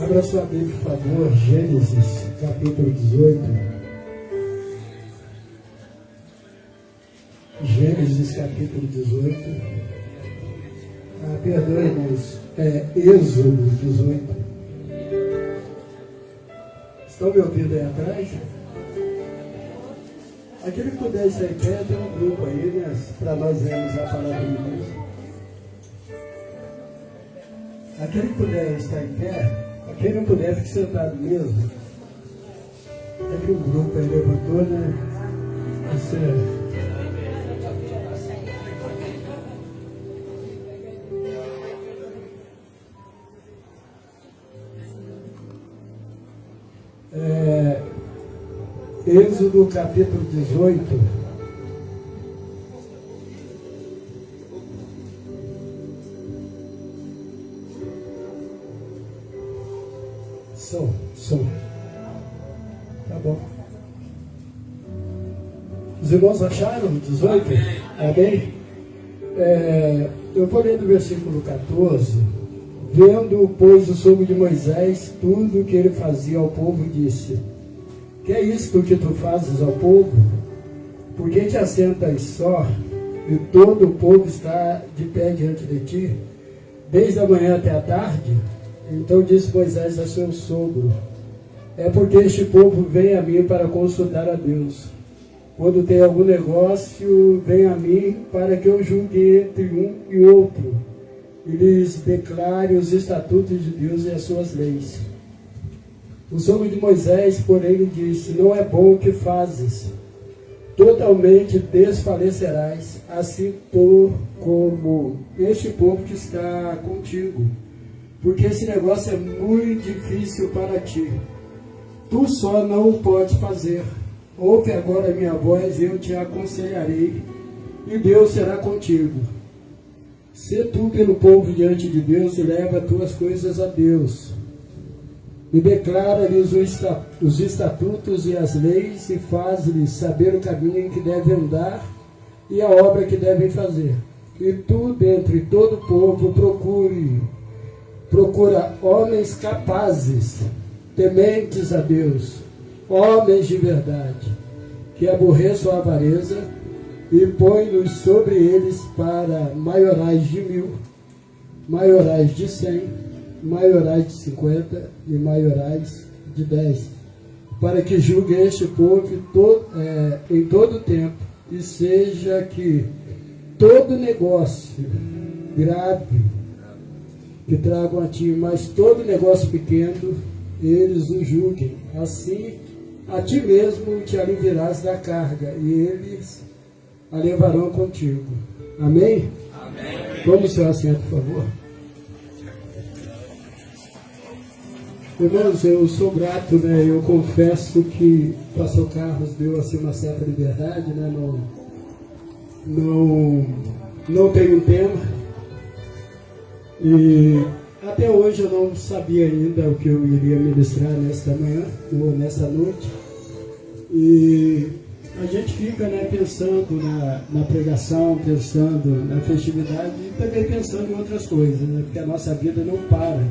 Abra sua Bíblia, por favor, Gênesis, capítulo 18. Gênesis, capítulo 18. Perdoe, irmãos, Êxodo 18. Estão me ouvindo aí atrás? Aquele que puder estar em pé, tem um grupo aí, né? Para nós lermos a palavra de Deus. Aquele que puder estar em pé, quem não puder, fique sentado mesmo. É que o grupo aí levantou, né? Êxodo capítulo 18. Som. Tá bom. Os irmãos acharam 18? Amém? Eu vou ler do versículo 14. Vendo, pois, o sogro de Moisés tudo o que ele fazia ao povo, disse: que é isto que tu fazes ao povo? Por que te assentas só, e todo o povo está de pé diante de ti, desde a manhã até a tarde? Então disse Moisés a seu sogro: é porque este povo vem a mim para consultar a Deus. Quando tem algum negócio, vem a mim para que eu julgue entre um e outro, e lhes declare os estatutos de Deus e as suas leis. O sogro de Moisés, porém, lhe disse: não é bom o que fazes, totalmente desfalecerás, assim como este povo que está contigo, porque esse negócio é muito difícil para ti. Tu só não o podes fazer. Ouve agora a minha voz, eu te aconselharei, e Deus será contigo. Sê tu pelo povo diante de Deus e leva as tuas coisas a Deus. E declara-lhes os estatutos e as leis, e faz-lhes saber o caminho em que devem andar e a obra que devem fazer. E tu, dentre todo o povo, procura homens capazes, tementes a Deus, homens de verdade, que aborreçam a avareza, e põe-nos sobre eles para maiorais de 1000, maiorais de 100, maiorais de 50 e maiorais de 10, para que julgue este povo em todo o tempo, e seja que todo negócio grave que tragam a ti, mas todo negócio pequeno, eles o julguem. Assim, a ti mesmo te aliviarás da carga, e eles a levarão contigo. Amém? Amém. Tome o seu assento, por favor. Irmãos, eu sou grato, né? Eu confesso que o pastor Carlos deu assim uma certa liberdade, né? Não tem um tema. E até hoje eu não sabia ainda o que eu iria ministrar nesta manhã ou nesta noite. E a gente fica, né, pensando na pregação, pensando na festividade e também pensando em outras coisas, né? Porque a nossa vida não para.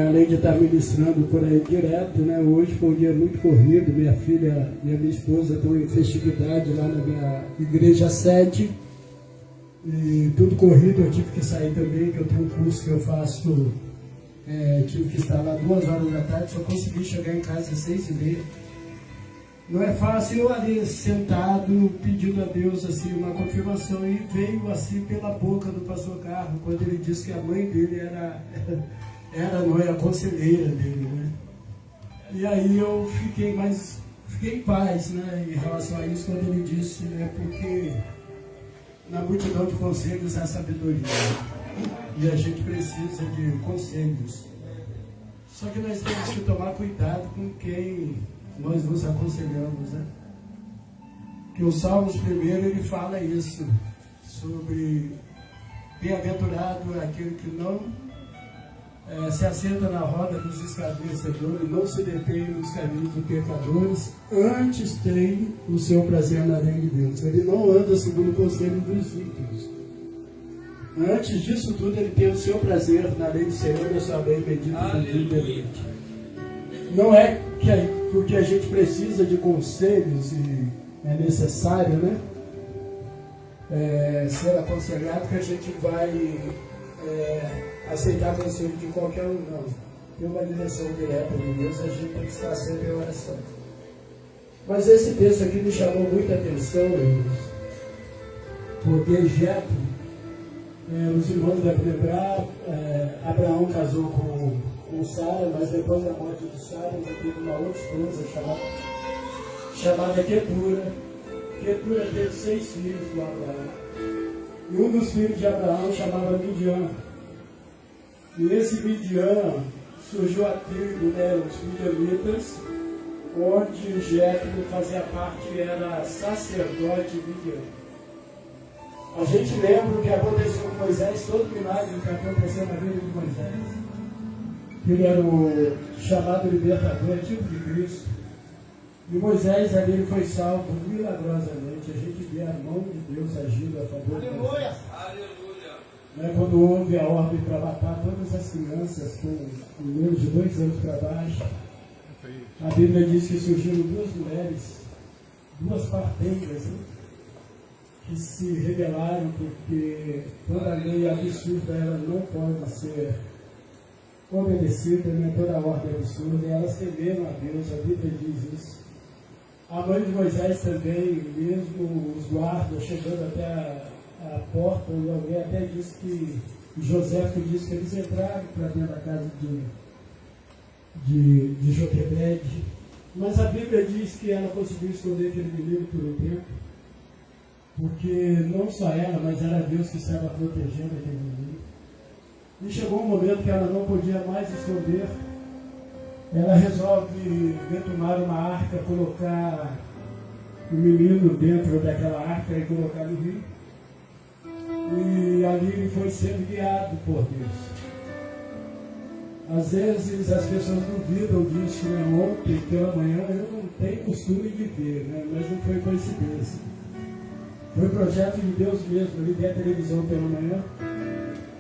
Além de estar ministrando por aí direto, né? Hoje foi um dia muito corrido. Minha filha e a minha esposa estão em festividade lá na minha igreja sede. E tudo corrido, eu tive que sair também, que eu tenho um curso que eu faço, tive que estar lá 2 horas da tarde, só consegui chegar em casa às 6h30. Não é fácil, eu ali sentado, pedindo a Deus assim, uma confirmação, e veio assim pela boca do pastor Carlos, quando ele disse que a mãe dele não é a conselheira dele, né? E aí eu fiquei em paz, né, em relação a isso, quando ele disse, né, porque na multidão de conselhos há sabedoria, e a gente precisa de conselhos. Só que nós temos que tomar cuidado com quem nós nos aconselhamos, né? Que o Salmos primeiro, ele fala isso, sobre bem-aventurado aquele que não se assenta na roda dos escarnecedores, não se detém nos caminhos dos pecadores, antes tem o seu prazer na lei de Deus. Ele não anda segundo o conselho dos ímpios. Antes disso tudo, ele tem o seu prazer na lei do Senhor e a sua lei bendita por dia e deleite. Não é porque a gente precisa de conselhos e é necessário, né? Ser aconselhado que a gente vai aceitar conselho de qualquer um, não. Tem uma direção direta de Deus, a gente tem que estar sempre em oração. Mas esse texto aqui me chamou muita atenção, irmãos, porque Jetro, os irmãos devem lembrar, Abraão casou com Sara, mas depois da morte de Sara, ele teve uma outra esposa chamada Ketura. Ketura teve 6 filhos com Abraão. E um dos filhos de Abraão chamava Midian. E nesse Midian surgiu a tribo, os midianitas, onde Jetro fazia parte, era sacerdote Midian. A gente lembra o que aconteceu com Moisés, todo o milagre que aconteceu na vida de Moisés. Ele era o chamado libertador, tipo de Cristo. E Moisés ali ele foi salvo milagrosamente. A gente vê a mão de Deus agindo a favor de Moisés. Quando houve a ordem para matar todas as crianças com menos de 2 anos para baixo, a Bíblia diz que surgiram 2 mulheres, 2 parteiras, que se rebelaram porque toda a lei absurda ela não pode ser obedecida, né? Toda a ordem absurda, e elas temeram a Deus, a Bíblia diz isso. A mãe de Moisés também, mesmo os guardas chegando até a porta, e alguém até disse que José disse que eles entraram para dentro da casa de Joquebede, mas a Bíblia diz que ela conseguiu esconder aquele menino por um tempo, porque não só ela, mas era Deus que estava protegendo aquele menino. E chegou um momento que ela não podia mais esconder. Ela resolve tomar uma arca, colocar o menino dentro daquela arca e colocar no rio. E ali ele foi sendo guiado por Deus. Às vezes as pessoas duvidam disso, né? Ontem pela manhã eu não tenho costume de ver, né? Mas não foi coincidência. Foi projeto de Deus mesmo. Eu liguei a televisão pela manhã.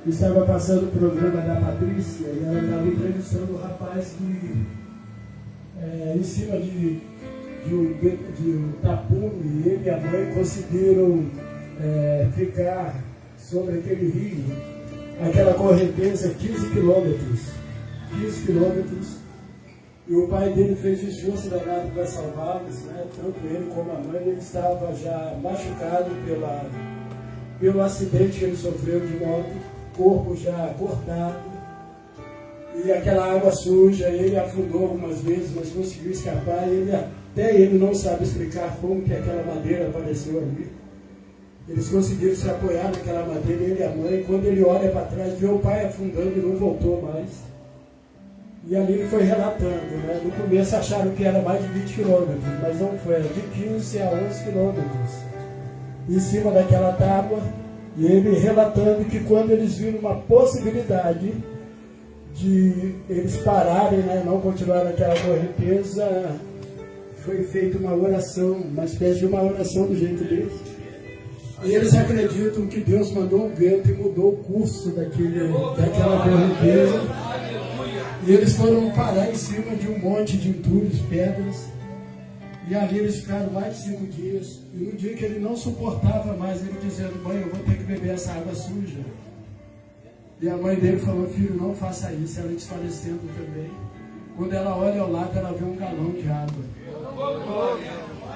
Estava passando o programa da Patrícia e ela estava entrevistando o rapaz que, em cima de um tapume, ele e a mãe conseguiram ficar sobre aquele rio, aquela correnteza, 15 quilômetros. E o pai dele fez o esforço danado para salvá-los, né? Tanto ele como a mãe. Ele estava já machucado pelo acidente que ele sofreu de moto, corpo já cortado, e aquela água suja. Ele afundou algumas vezes, mas conseguiu escapar. Até ele não sabe explicar como que aquela madeira apareceu ali. Eles conseguiram se apoiar naquela madeira, ele e a mãe. Quando ele olha para trás, vê o pai afundando e não voltou mais. E ali ele foi relatando, né? No começo acharam que era mais de 20 quilômetros, mas não foi, era de 15 a 11 quilômetros. Em cima daquela tábua, e ele relatando que quando eles viram uma possibilidade de eles pararem, né? Não continuar naquela correnteza, foi feita uma oração, uma espécie de uma oração do jeito deles. E eles acreditam que Deus mandou um vento e mudou o curso daquela correnteza. E eles foram parar em cima de um monte de entulhos, pedras. E ali eles ficaram mais de 5 dias. E um dia que ele não suportava mais, ele dizendo: mãe, eu vou ter que beber essa água suja. E a mãe dele falou: filho, não faça isso. Ela desfalecendo também. Quando ela olha ao lado, ela vê um galão de água.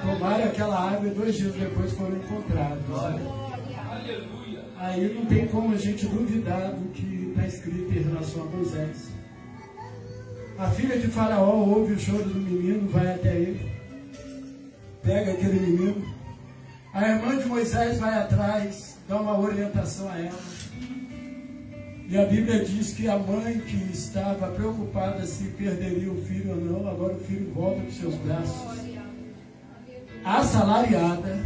Tomaram aquela água e 2 dias depois foram encontrados. Aí não tem como a gente duvidar do que está escrito em relação a Moisés. A filha de Faraó ouve o choro do menino, vai até ele, pega aquele menino. A irmã de Moisés vai atrás, dá uma orientação a ela. E a Bíblia diz que a mãe que estava preocupada se perderia o filho ou não, agora o filho volta para os seus braços. Assalariada.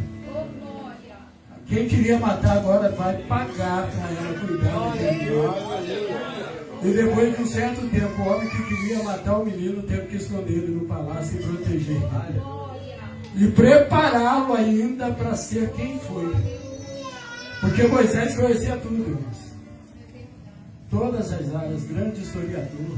Quem queria matar agora vai pagar para ela cuidar daquele menino. E depois de um certo tempo, o homem que queria matar o menino teve que esconder ele no palácio e proteger ele. E prepará-lo ainda para ser quem foi. Porque Moisés conhecia tudo, irmãos. todas as áreas, grande historiador.